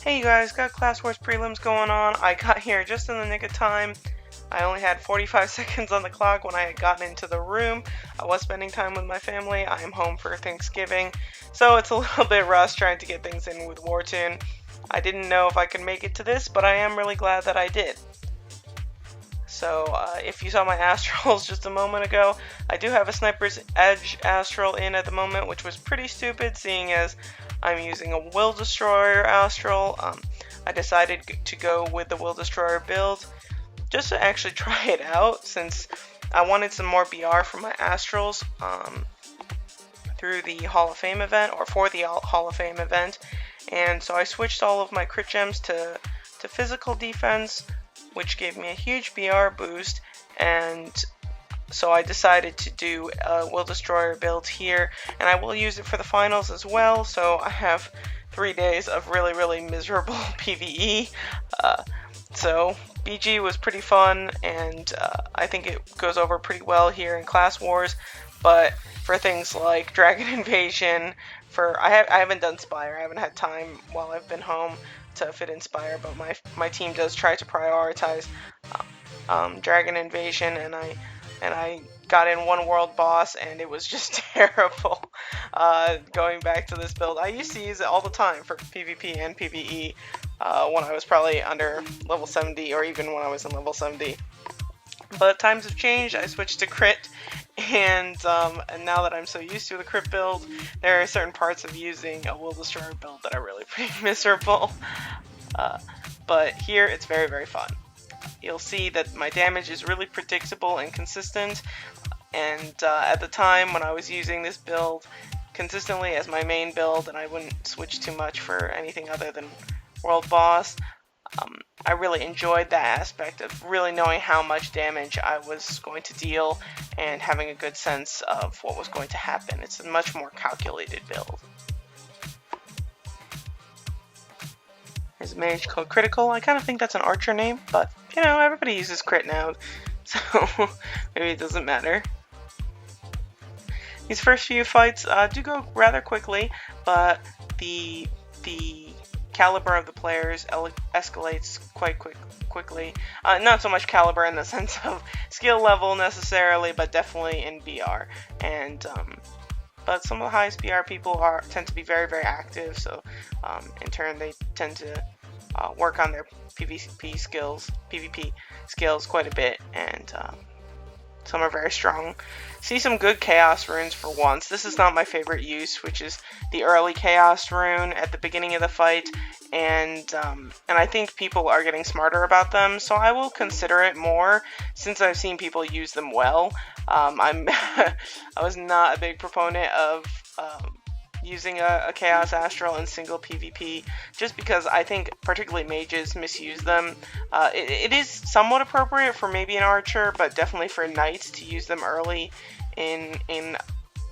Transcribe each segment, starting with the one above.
Hey you guys, got Class Wars prelims going on. I got here just in the nick of time. I only had 45 seconds on the clock when I had gotten into the room. I was spending time with my family. I am home for Thanksgiving, so it's a little bit rushed trying to get things in with Wartune. I didn't know if I could make it to this, but I am really glad that I did. So if you saw my astrals just a moment ago, I do have a Sniper's Edge astral in at the moment, which was pretty stupid seeing as I'm using a Will Destroyer astral. I decided to go with the Will Destroyer build just to actually try it out, since I wanted some more BR for my astrals through the Hall of Fame event, or for the Hall of Fame event. And so I switched all of my crit gems to physical defense, which gave me a huge BR boost, and so I decided to do a Will Destroyer build here, and I will use it for the finals as well. So I have 3 days of really miserable PvE. So BG was pretty fun, and I think it goes over pretty well here in Class Wars. But for things like Dragon Invasion, I haven't done Spire. I haven't had time while I've been home to fit in Spire, but my team does try to prioritize Dragon Invasion, and I got in one world boss, and it was just terrible. Going back to this build, I used to use it all the time for PvP and PvE when I was probably under level 70, or even when I was in level 70. But times have changed. I switched to crit, and now that I'm so used to the crit build, there are certain parts of using a Will Destroyer build that are really pretty miserable. But here it's very fun. You'll see that my damage is really predictable and consistent, and at the time when I was using this build consistently as my main build, and I wouldn't switch too much for anything other than World Boss, I really enjoyed that aspect of really knowing how much damage I was going to deal and having a good sense of what was going to happen. It's a much more calculated build. Is Mage called Critical? I kind of think that's an archer name, but you know, everybody uses crit now, so maybe it doesn't matter. These first few fights do go rather quickly, but the caliber of the players escalates quite quickly. Not so much caliber in the sense of skill level necessarily, but definitely in BR. And but some of the highest BR people tend to be very active, so in turn they tend to work on their PvP skills quite a bit, and some are very strong. See some good Chaos runes for once. This is not my favorite use, which is the early Chaos rune at the beginning of the fight, and I think people are getting smarter about them, so I will consider it more since I've seen people use them well. I was not a big proponent of using a Chaos Astral in single PvP, just because I think particularly mages misuse them. It is somewhat appropriate for maybe an archer, but definitely for knights to use them early in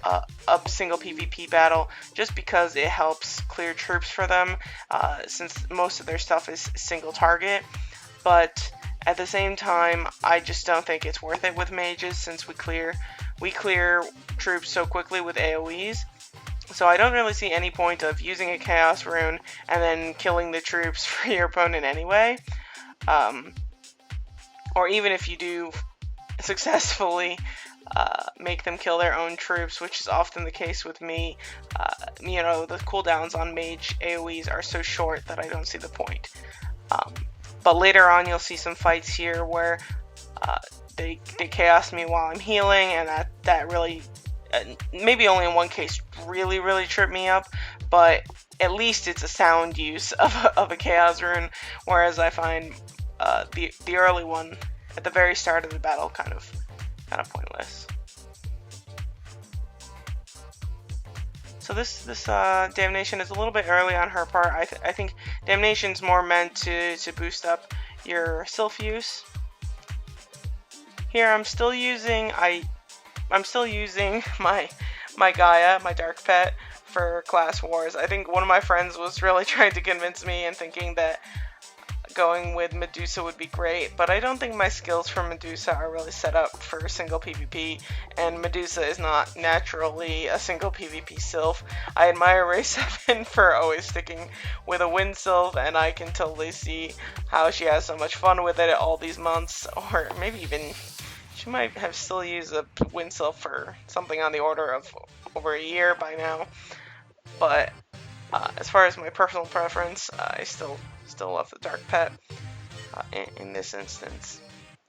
a single PvP battle, just because it helps clear troops for them, since most of their stuff is single target. But at the same time, I just don't think it's worth it with mages, since we clear troops so quickly with AoEs. So I don't really see any point of using a Chaos rune and then killing the troops for your opponent anyway. Or even if you do successfully make them kill their own troops, which is often the case with me, you know, the cooldowns on Mage AoEs are so short that I don't see the point. But later on you'll see some fights here where they Chaos me while I'm healing, and that really... maybe only in one case really tripped me up, but at least it's a sound use of a Chaos rune, whereas I find the early one at the very start of the battle kind of pointless. So this Damnation is a little bit early on her part. I think Damnation's more meant to boost up your Sylph use. Here I'm still using my Gaia, my Dark Pet, for Class Wars. I think one of my friends was really trying to convince me and thinking that going with Medusa would be great, but I don't think my skills for Medusa are really set up for single PvP, and Medusa is not naturally a single PvP sylph. I admire Ray 7 for always sticking with a wind sylph, and I can totally see how she has so much fun with it all these months, or maybe even she might have still used a wind sylph for something on the order of over a year by now. But as far as my personal preference, I still love the Dark Pet in this instance.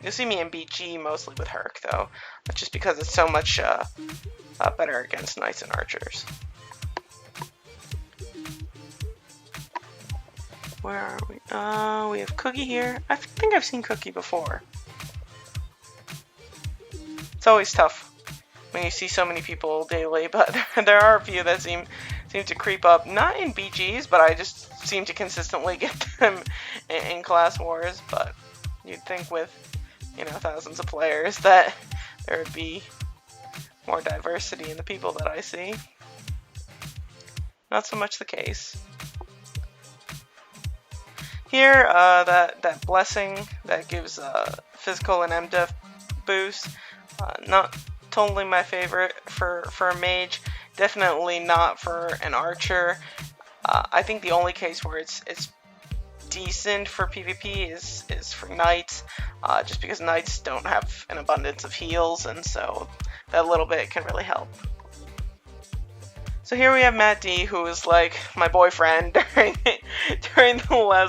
You'll see me in BG mostly with Herc though, just because it's so much better against Knights and Archers. Where are we? We have Cookie here. I think I've seen Cookie before. It's always tough when you see so many people daily, but there are a few that seem to creep up, not in BGs, but I just seem to consistently get them in class wars. But you'd think with, you know, thousands of players that there would be more diversity in the people that I see. Not so much the case. Here, that blessing that gives physical and MDef boost, not totally my favorite for a mage. Definitely not for an archer. I think the only case where it's decent for PvP is for knights, just because knights don't have an abundance of heals, and so that little bit can really help. So here we have Matt D, who is like my boyfriend during the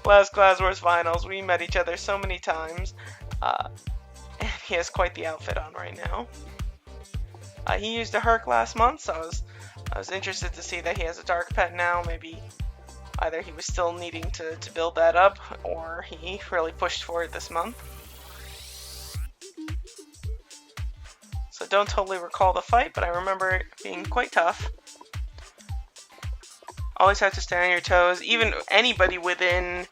last Class Wars finals. We met each other so many times, and he has quite the outfit on right now. He used a Herc last month, so I was interested to see that he has a Dark Pet now. Maybe either he was still needing to build that up, or he really pushed for it this month. So don't totally recall the fight, but I remember it being quite tough. Always have to stay on your toes. Even anybody within,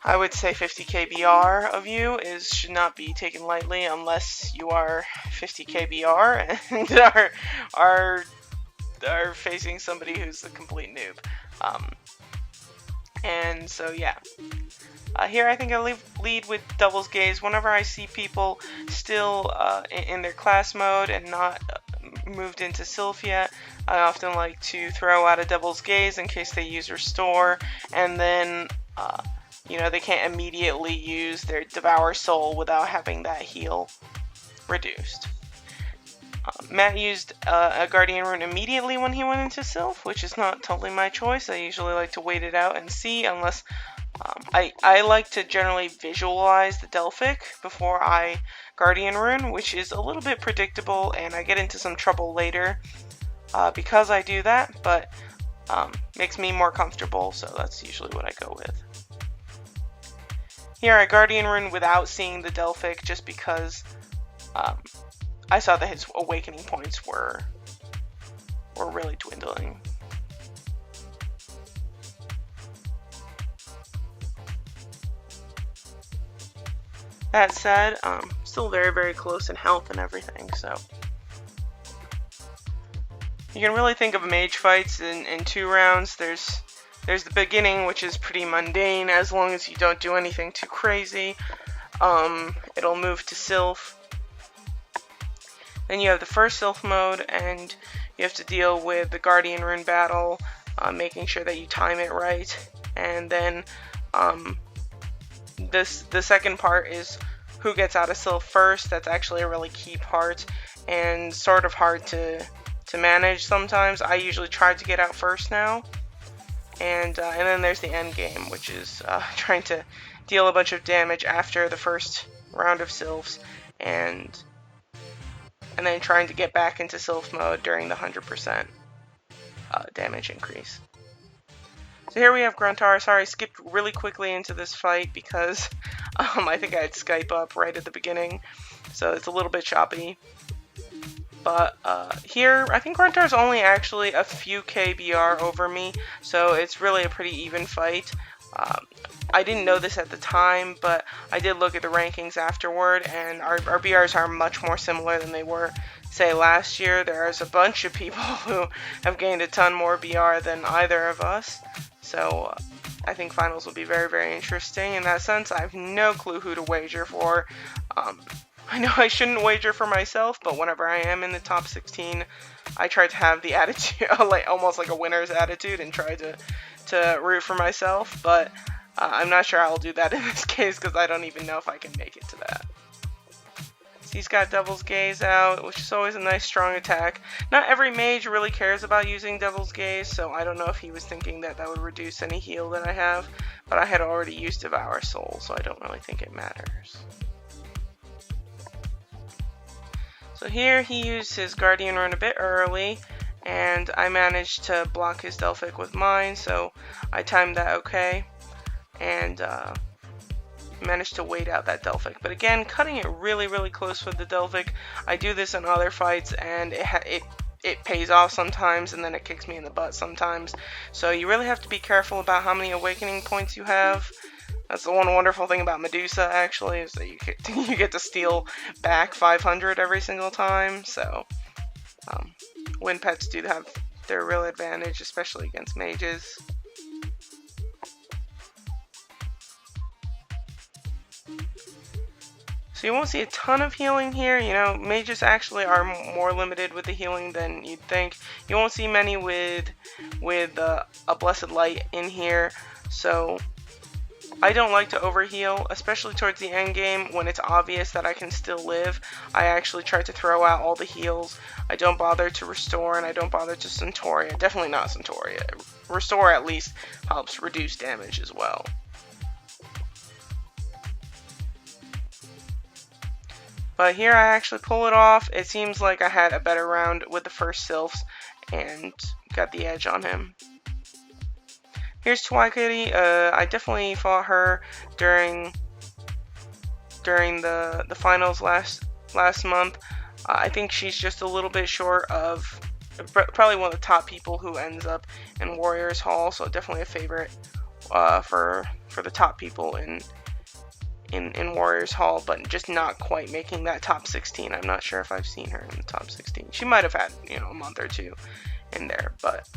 I would say, 50 KBR of you should not be taken lightly unless you are 50 KBR and are facing somebody who's a complete noob. And so yeah. Here I think I lead with Devil's Gaze. Whenever I see people still in their class mode and not moved into Sylph yet, I often like to throw out a Devil's Gaze in case they use Restore, and then you know, they can't immediately use their Devour Soul without having that heal reduced. Matt used a Guardian Rune immediately when he went into Sylph, which is not totally my choice. I usually like to wait it out and see, unless I like to generally visualize the Delphic before I Guardian Rune, which is a little bit predictable, and I get into some trouble later because I do that, but makes me more comfortable, so that's usually what I go with. Here I Guardian Rune without seeing the Delphic, just because I saw that his awakening points were really dwindling. That said, still very, very close in health and everything, so. You can really think of mage fights in 2 rounds. There's the beginning, which is pretty mundane, as long as you don't do anything too crazy. It'll move to Sylph. Then you have the first Sylph mode, and you have to deal with the Guardian Rune battle, making sure that you time it right. And then the second part is who gets out of Sylph first. That's actually a really key part, and sort of hard to manage sometimes. I usually try to get out first now. And then there's the end game, which is trying to deal a bunch of damage after the first round of Sylphs, and then trying to get back into Sylph mode during the 100% damage increase. So here we have Gruntar. Sorry, I skipped really quickly into this fight because I think I had Skype up right at the beginning, so it's a little bit choppy. But here, I think Gruntar's only actually a few KBR over me, so it's really a pretty even fight. I didn't know this at the time, but I did look at the rankings afterward, and our BRs are much more similar than they were, say, last year. There's a bunch of people who have gained a ton more BR than either of us, so I think finals will be very, very interesting in that sense. I have no clue who to wager for. I know I shouldn't wager for myself, but whenever I am in the top 16, I try to have the attitude, like almost like a winner's attitude, and try to root for myself. But I'm not sure I'll do that in this case because I don't even know if I can make it to that. So he's got Devil's Gaze out, which is always a nice strong attack. Not every mage really cares about using Devil's Gaze, so I don't know if he was thinking that that would reduce any heal that I have. But I had already used Devour Soul, so I don't really think it matters. So here he used his Guardian Rune a bit early, and I managed to block his Delphic with mine, so I timed that okay, and managed to wait out that Delphic. But again, cutting it really, really close with the Delphic. I do this in other fights, and it pays off sometimes, and then it kicks me in the butt sometimes. So you really have to be careful about how many awakening points you have. That's the one wonderful thing about Medusa, actually, is that you get to steal back 500 every single time. So, wind pets do have their real advantage, especially against mages. So you won't see a ton of healing here. You know, mages actually are more limited with the healing than you'd think. You won't see many with a Blessed Light in here. So I don't like to overheal, especially towards the end game when it's obvious that I can still live. I actually try to throw out all the heals. I don't bother to restore, and I don't bother to Centauria. Definitely not Centauria. Restore at least helps reduce damage as well. But here I actually pull it off. It seems like I had a better round with the first Sylphs and got the edge on him. Here's Twikitty. I definitely fought her during the finals last month. I think she's just a little bit short of probably one of the top people who ends up in Warriors Hall. So definitely a favorite for the top people in Warriors Hall, but just not quite making that top 16. I'm not sure if I've seen her in the top 16. She might have had, you know, a month or two in there, but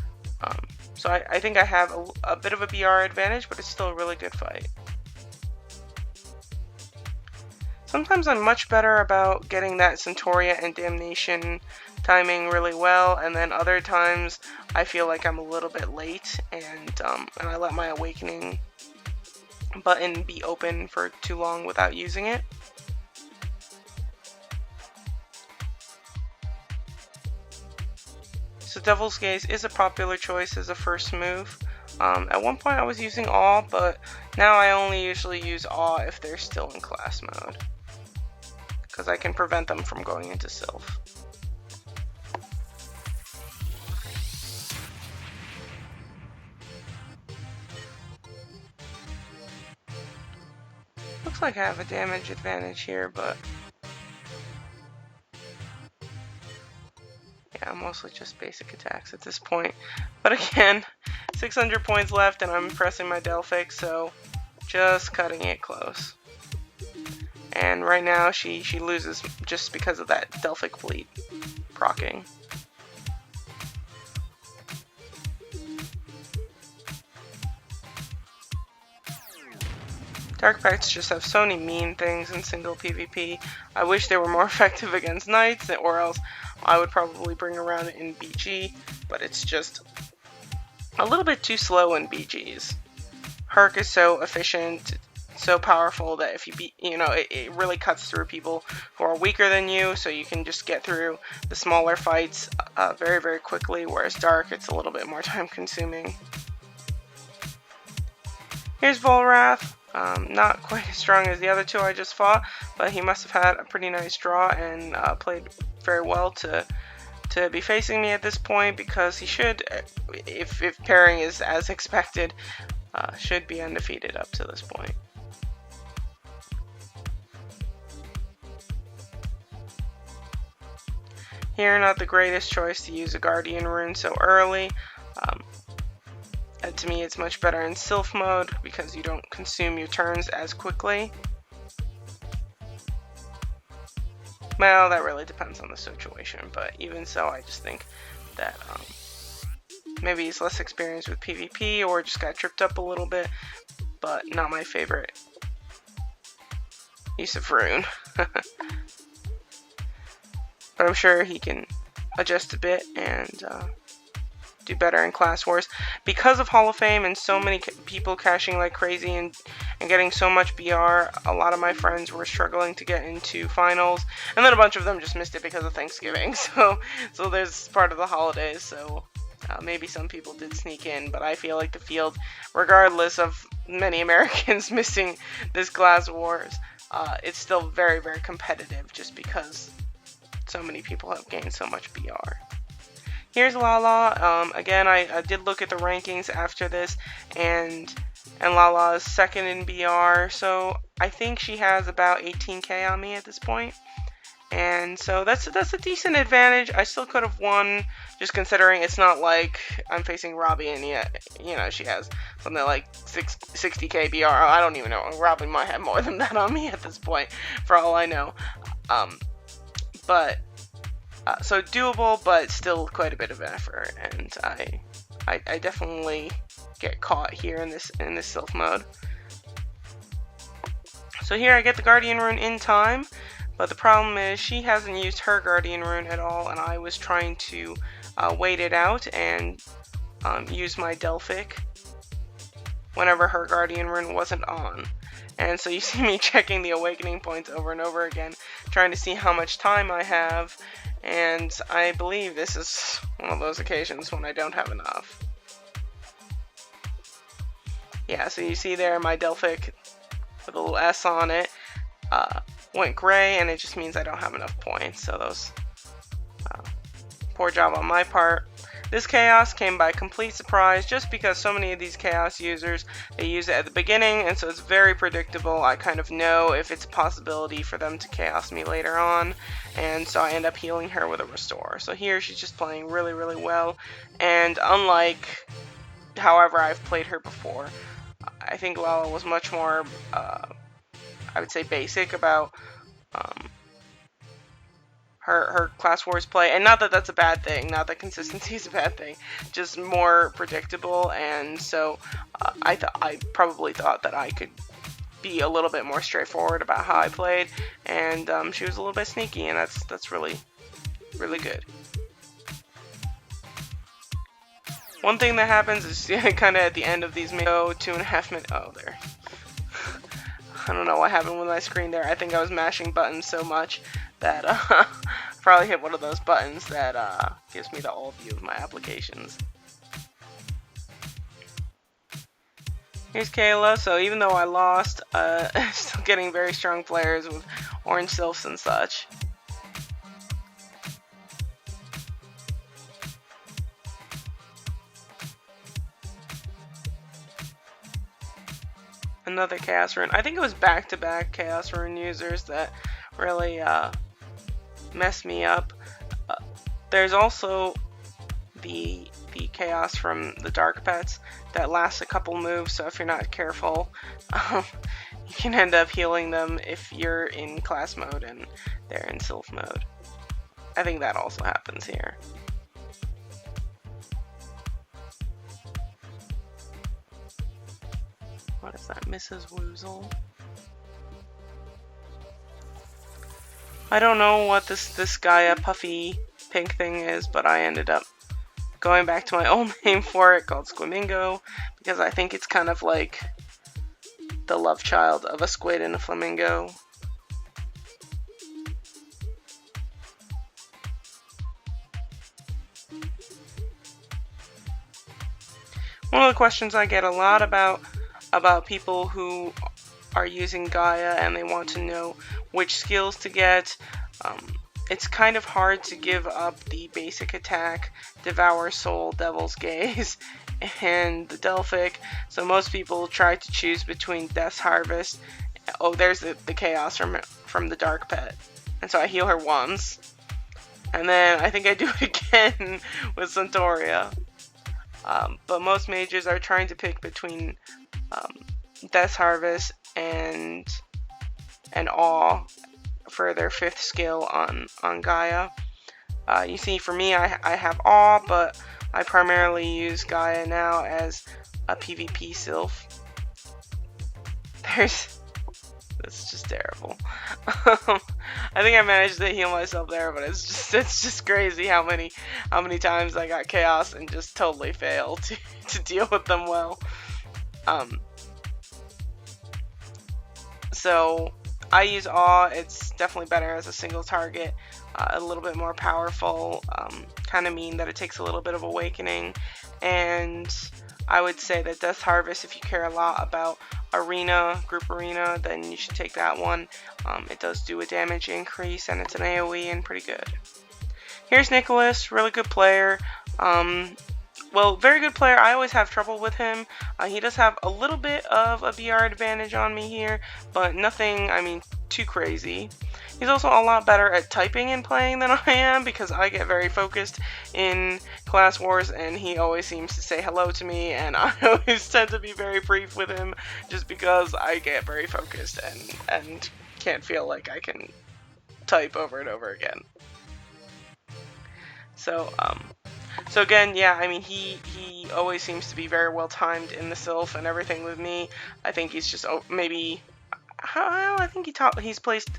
so I think I have a bit of a BR advantage, but it's still a really good fight. Sometimes I'm much better about getting that Centauria and Damnation timing really well, and then other times I feel like I'm a little bit late, and I let my Awakening button be open for too long without using it. So Devil's Gaze is a popular choice as a first move. At one point I was using Awe, but now I only usually use Awe if they're still in class mode, because I can prevent them from going into Sylph. Looks like I have a damage advantage here, but yeah, mostly just basic attacks at this point. But again, 600 points left and I'm pressing my Delphic, so just cutting it close. And right now she loses just because of that Delphic Bleed proccing. Dark Pacts just have so many mean things in single PvP. I wish they were more effective against Knights, or else I would probably bring around in BG, but it's just a little bit too slow in BGs. Herc is so efficient, so powerful that if you beat, you know, it really cuts through people who are weaker than you, so you can just get through the smaller fights very, very quickly, whereas Dark, it's a little bit more time consuming. Here's Volrath. Not quite as strong as the other two I just fought, but he must have had a pretty nice draw and played very well to be facing me at this point, because he should, if pairing is as expected, should be undefeated up to this point. Here, not the greatest choice to use a Guardian Rune so early. To me, it's much better in Sylph mode because you don't consume your turns as quickly. Well, that really depends on the situation, but even so, I just think that Maybe he's less experienced with PvP or just got tripped up a little bit, but not my favorite use of rune. But I'm sure he can adjust a bit and do better in class wars. Because of Hall of Fame and so many people cashing like crazy and getting so much BR, a lot of my friends were struggling to get into finals, and then a bunch of them just missed it because of Thanksgiving. So there's part of the holidays, so maybe some people did sneak in, but I feel like the field, regardless of many Americans missing this class wars, it's still very, very competitive just because so many people have gained so much BR. Here's Lala. Again, I did look at the rankings after this, and Lala is second in BR, so I think she has about 18k on me at this point. And so that's a decent advantage. I still could have won, just considering it's not like I'm facing Robbie and yet, you know, she has something like 60k BR. I don't even know. Robbie might have more than that on me at this point, for all I know. So doable, but still quite a bit of an effort, and I definitely get caught here in this Sylph mode. So here I get the Guardian rune in time, but the problem is she hasn't used her Guardian rune at all, and I was trying to wait it out and use my Delphic whenever her Guardian rune wasn't on. And so you see me checking the awakening points over and over again, trying to see how much time I have, and I believe this is one of those occasions when I don't have enough. Yeah, so you see there my Delphic with a little S on it went gray, and it just means I don't have enough points, so those poor job on my part. This chaos came by complete surprise just because so many of these chaos users, they use it at the beginning, and so it's very predictable. I kind of know if it's a possibility for them to chaos me later on, and so I end up healing her with a restore. So here she's just playing really, really well, and unlike however I've played her before, I think Lala was much more, I would say, basic about her class wars play, and not that that's a bad thing, not that consistency is a bad thing, just more predictable. And so I probably thought that I could be a little bit more straightforward about how I played, and she was a little bit sneaky, and that's really, really good. One thing that happens is kind of at the end of these 2.5 minutes. Oh, there. I don't know what happened with my screen there. I think I was mashing buttons so much that probably hit one of those buttons that gives me the all view of my applications. Here's Kayla. So even though I lost, still getting very strong players with orange sylphs and such. Another Chaos Rune. I think it was back-to-back Chaos Rune users that really messed me up. There's also the Chaos from the Dark Pets that lasts a couple moves, so if you're not careful, you can end up healing them if you're in class mode and they're in Sylph mode. I think that also happens here. What is that, Mrs. Woozle? I don't know what this Gaia puffy pink thing is, but I ended up going back to my old name for it, called Squimingo, because I think it's kind of like the love child of a squid and a flamingo. One of the questions I get a lot about people who are using Gaia and they want to know which skills to get. It's kind of hard to give up the basic attack, Devour Soul, Devil's Gaze, and the Delphic. So most people try to choose between Death's Harvest. Oh, there's the Chaos from the Dark Pet. And so I heal her once. And then I think I do it again with Centauria. But most mages are trying to pick between Death's Harvest and Awe for their 5th skill on Gaia. You see, for me, I have Awe, but I primarily use Gaia now as a PvP sylph. That's just terrible. I think I managed to heal myself there, but it's just crazy how many times I got chaos and just totally failed to deal with them well. So I use Awe. It's definitely better as a single target, a little bit more powerful. Kind of mean that it takes a little bit of awakening, and I would say that Death Harvest, if you care a lot about arena, group arena, then you should take that one. It does do a damage increase, and it's an AoE and pretty good. Here's Nicholas, really good player. Well, very good player. I always have trouble with him. He does have a little bit of a BR advantage on me here, but nothing, I mean, too crazy. He's also a lot better at typing and playing than I am, because I get very focused in class wars, and he always seems to say hello to me, and I always tend to be very brief with him just because I get very focused and can't feel like I can type over and over again. So again, yeah, I mean, he always seems to be very well timed in the sylph and everything with me. I think he's just maybe, I think he's placed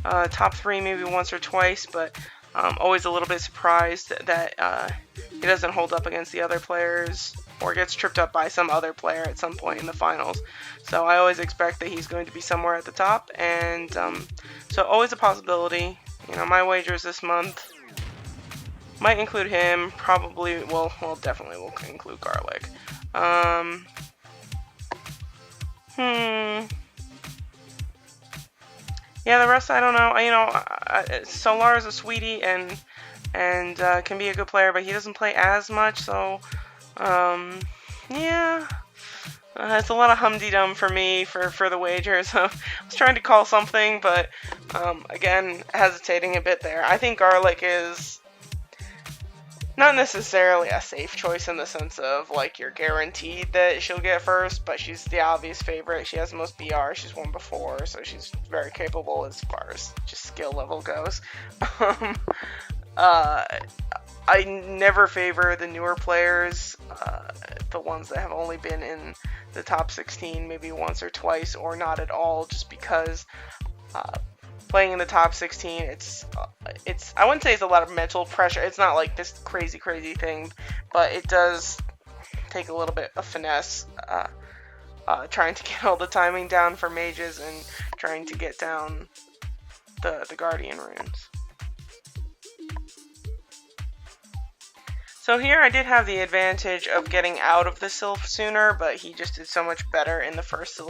top 3 maybe once or twice, but always a little bit surprised that he doesn't hold up against the other players or gets tripped up by some other player at some point in the finals. So I always expect that he's going to be somewhere at the top, and so always a possibility. You know, my wagers this month might include him, probably, well, definitely will include Garlic. Yeah, the rest I don't know. You know, Solar is a sweetie and can be a good player, but he doesn't play as much, so yeah. It's a lot of hum-de-dum for me for the wagers. I was trying to call something, but again, hesitating a bit there. I think Garlic is not necessarily a safe choice in the sense of, like, you're guaranteed that she'll get first, but she's the obvious favorite. She has the most BR, she's won before, so she's very capable as far as just skill level goes. I never favor the newer players, the ones that have only been in the top 16 maybe once or twice or not at all, just because playing in the top 16, it's I wouldn't say it's a lot of mental pressure. It's not like this crazy thing, but it does take a little bit of finesse, trying to get all the timing down for mages and trying to get down the Guardian runes. So here I did have the advantage of getting out of the Sylph sooner, but he just did so much better in the first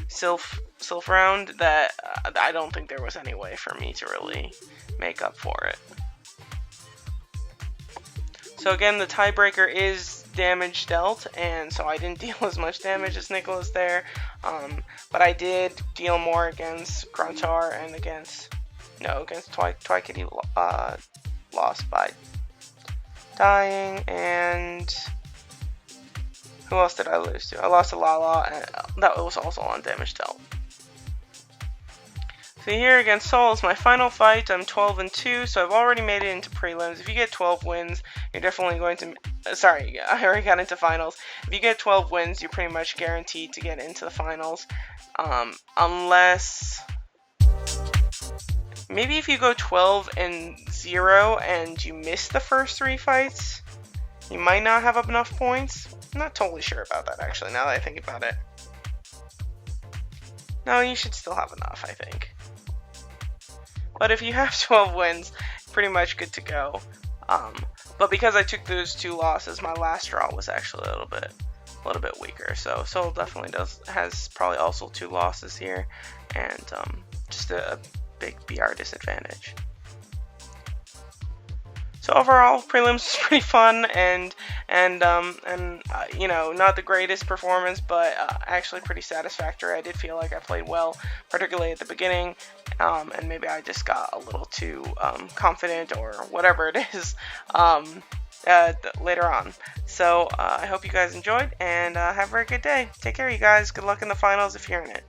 Sylph round that I don't think there was any way for me to really make up for it. So again, the tiebreaker is damage dealt, and so I didn't deal as much damage as Nicholas there, but I did deal more against Gruntar and against Twikitty lost by dying, and who else did I lose to? I lost to Lala, and that was also on damage dealt. So here against Soul is my final fight. I'm 12-2, so I've already made it into prelims. If you get 12 wins, you're definitely going to... Sorry, I already got into finals. If you get 12 wins, you're pretty much guaranteed to get into the finals. Unless... Maybe if you go 12-0 and you miss the first 3 fights, you might not have enough points. I'm not totally sure about that, actually, now that I think about it. No, you should still have enough, I think. But if you have 12 wins, pretty much good to go. But because I took those 2 losses, my last draw was actually a little bit weaker. So Soul definitely has probably also 2 losses here, and just a big BR disadvantage. So overall, prelims was pretty fun and you know, not the greatest performance, but actually pretty satisfactory. I did feel like I played well, particularly at the beginning, and maybe I just got a little too confident or whatever it is later on. So I hope you guys enjoyed, and have a very good day. Take care, you guys. Good luck in the finals if you're in it.